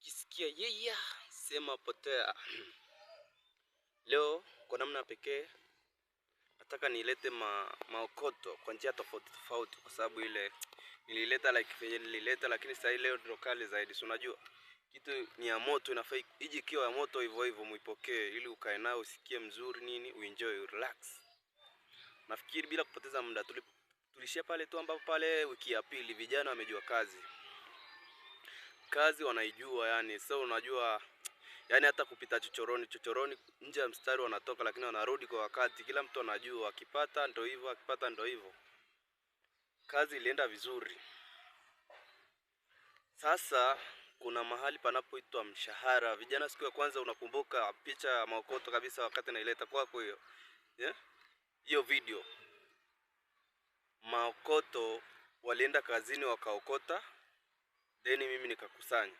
Ukisikia sema potea. Leo kwa namna pekee nataka nilete maokoto kwa njia tofauti tofauti, kwa sababu ile nilileta lakini sasa leo ndio kali zaidi. Si unajua kitu ni ya moto, inafaa iji kiwa ya moto hivyo hivyo muipokee, ili ukae nao usikie mzuri nini, uenjoy, relax. Nafikiri bila kupoteza muda tulishia pale tu ambapo pale wiki ya pili vijana wamejua kazi wanaijua, yani so unajua, yani hata kupita chochoroni nje ya mstari wanatoka, lakini wanarudi kwa wakati. Kila mtu anajua akipata ndo hivyo, akipata ndo hivyo. Kazi ilienda vizuri. Sasa kuna mahali panapoitwa mshahara. Vijana, siku ya kwanza unakumbuka picha ya maokoto kabisa wakati naileta kwako hiyo, hiyo video. Maokoto walienda kazini wakaokota, then mimi nikakusanya.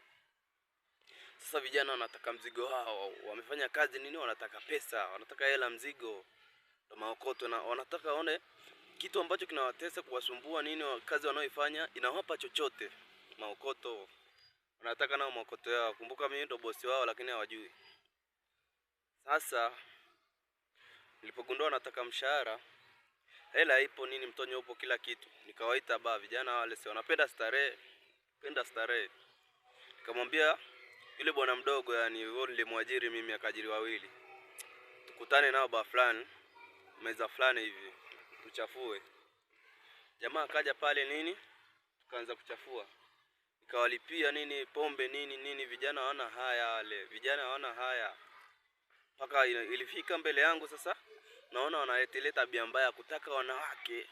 Sasa vijana wanataka mzigo wao, wamefanya kazi nini, wanataka pesa, wanataka hela mzigo. Maokoto na wanataka waone kitu ambacho kinawatesa, kuwasumbua nini, kazi wanaoifanya inawapa chochote. Maokoto wanataka nao maokoto yao. Kumbuka mimi ndo bosi wao, lakini hawajui. Sasa nilipogundua wanataka mshahara, hela ipo nini, mtonyo upo, kila kitu, nikawaita vijana wale si wanapenda starehe, nikamwambia yule bwana mdogo, yani wao nilimwajiri mimi, akajiri wawili, tukutane nao fulani, meza fulani hivi, tuchafue. Jamaa akaja pale nini, tukaanza kuchafua. Nikawalipia nini, pombe nini, vijana hawana haya wale. Vijana hawana haya. Paka ilifika mbele yangu sasa, naona wanaleta tabia mbaya kutaka wanawake.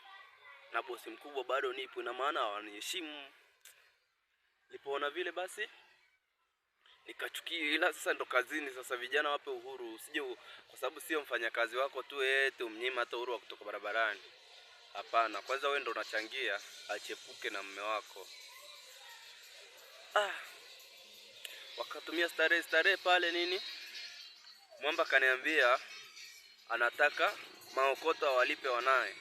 Na bosi mkubwa bado nipo, na maana hawaniheshimu. Nilipoona vile basi nikachukia, ila sasa ndo kazini. Sasa vijana wape uhuru, usije kwa sababu sio mfanyakazi wako tu eti umnyima hata uhuru wa kutoka barabarani. Hapana, kwanza wewe ndo unachangia achepuke na mume wako. Wakatumia starehe pale nini. Mwamba kaniambia anataka maokoto walipe wanae.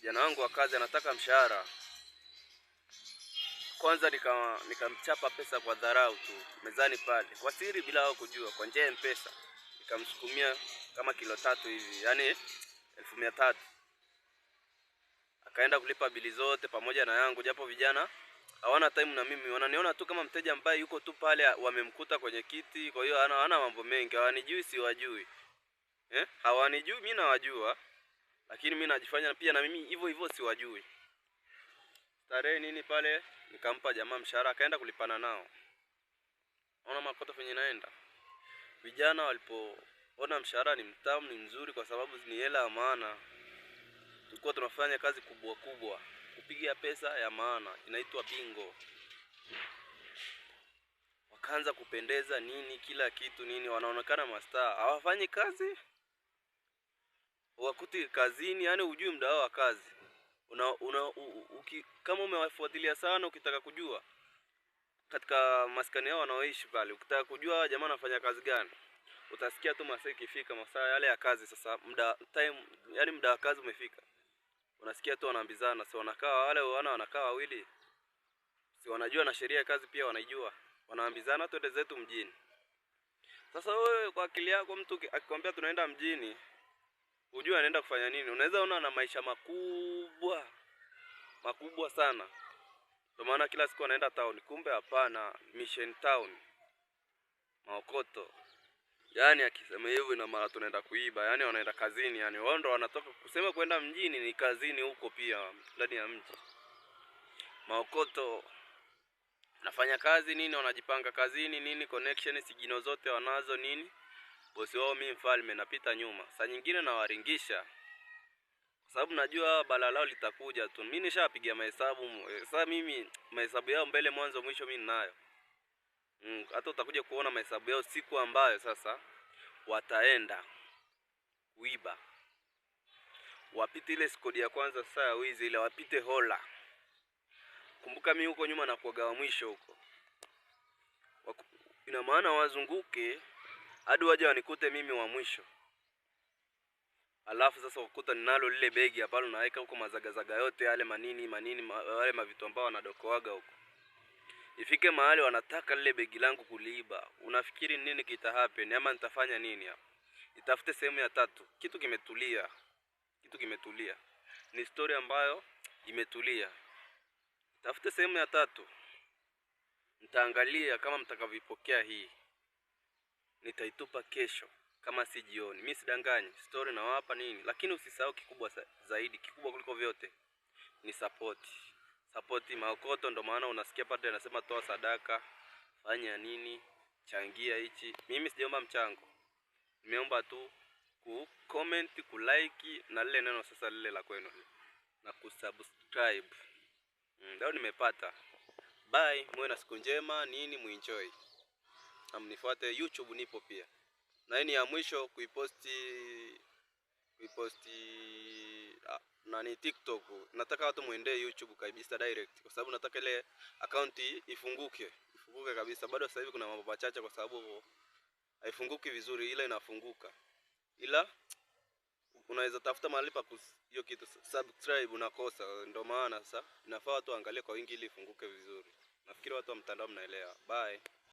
Jana wangu wa kazi anataka mshahara. Kwanza nikamchapa pesa kwa dharau tu mezani pale, kwa siri bila wao kujua, kwa njia ya M-Pesa. Nikamsukumia kama kilo 3 hivi, yani 1300. Akaenda kulipa bili zote pamoja na yangu, japo vijana hawana time na mimi, wananiona tu kama mteja ambaye yuko tu pale, wamemkuta kwenye kiti. Kwa hiyo hana mambo mengi, hawanijui siwajui. Hawanijui mimi nawajua, lakini mimi najifanya pia na mimi hivyo hivyo siwajui. Starehe nini pale, nikampa jamaa mshahara, akaenda kulipana nao. Ona makoto fenye naenda. Vijana walipoona mshahara ni mtamu, ni mzuri, kwa sababu ni hela ya maana. Tulikuwa tunafanya kazi kubwa kupigia pesa ya maana, inaitwa bingo. Wakaanza kupendeza nini, kila kitu nini, wanaonekana mastaa. Hawafanyi kazi, wakuti kazini, yani hujui muda wao wa kazi. Kama umewafuatilia sana, ukitaka kujua katika maskani yao wanaoishi pale, ukitaka kujua jamaa anafanya kazi gani, utasikia tu masaa ikifika, masaa yale ya kazi sasa, muda wa kazi umefika, unasikia tu wanaambizana. Si wanakaa wale wanakaa wawili, si wanajua na sheria ya kazi pia wanaijua, wanaambizana twende zetu mjini. Sasa wewe kwa akili yako, mtu akikwambia tunaenda mjini, unajua anaenda kufanya nini? Unaweza ona na maisha makubwa sana, kwa maana kila siku anaenda town. Kumbe hapana, Mission Town, maokoto. Yani akisema hivyo na mara tunaenda kuiba, yani wanaenda kazini, yani wao ndo wanatoka kusema kwenda mjini, ni kazini huko pia ndani ya mji. Maokoto nafanya kazi nini, wanajipanga kazini nini, connection sigino zote wanazo nini. Bosi wao mimi mfalme, napita nyuma. Saa nyingine nawaringisha, sababu najua balalao litakuja tu. Mimi nishapiga mahesabu. Sasa mimi mahesabu yao mbele mwanzo mwisho mimi ninayo. Hata utakuja kuona mahesabu yao siku ambayo sasa wataenda kuiba. Wapite ile skodi ya kwanza sasa ya wizi, ile wapite hola. Kumbuka mimi huko nyuma na kuagawa mwisho huko. Ina maana wazunguke hadi waje wanikute mimi wa mwisho. Alafu sasa ukuta ninalo lile begi hapa, naweka huko mazagazaga yote yale manini wale mavitu ambao wanadokoaga huko. Ifike mahali wanataka lile begi langu kuliiba. Unafikiri nini kita happen ama nitafanya nini hapa? Itafute sehemu ya tatu. Kitu kimetulia. Kitu kimetulia. Ni story ambayo imetulia. Tafute sehemu ya tatu. Nitaangalia kama mtakavyopokea hii. Nitaitupa kesho kama si jioni. Mimi sidanganyi. Story nawapa nini? Lakini usisahau kikubwa zaidi, kikubwa kuliko vyote ni support. Support maokoto, ndo maana unasikia pale anasema toa sadaka, fanya nini, changia hichi. Mimi sijaomba mchango. Nimeomba tu ku comment, ku like na lile neno sasa lile la kwenu na kusubscribe. Ndio nimepata. Bye, muwe na siku njema, nini muenjoy. Mnifuate YouTube nipo pia. Na hii ni ya mwisho kuiposti nani TikTok. Nataka watu muende YouTube kabisa direct kwa sababu nataka ile account ifunguke kabisa. Bado sasa hivi kuna mambo machache kwa sababu haifunguki vizuri, ila inafunguka. Ila unaweza tafuta mahali pa hiyo kitu subscribe unakosa. Ndio maana sasa inafaa watu angalie kwa wingi ili ifunguke vizuri. Nafikiri watu wa mtandao mnaelewa. Bye.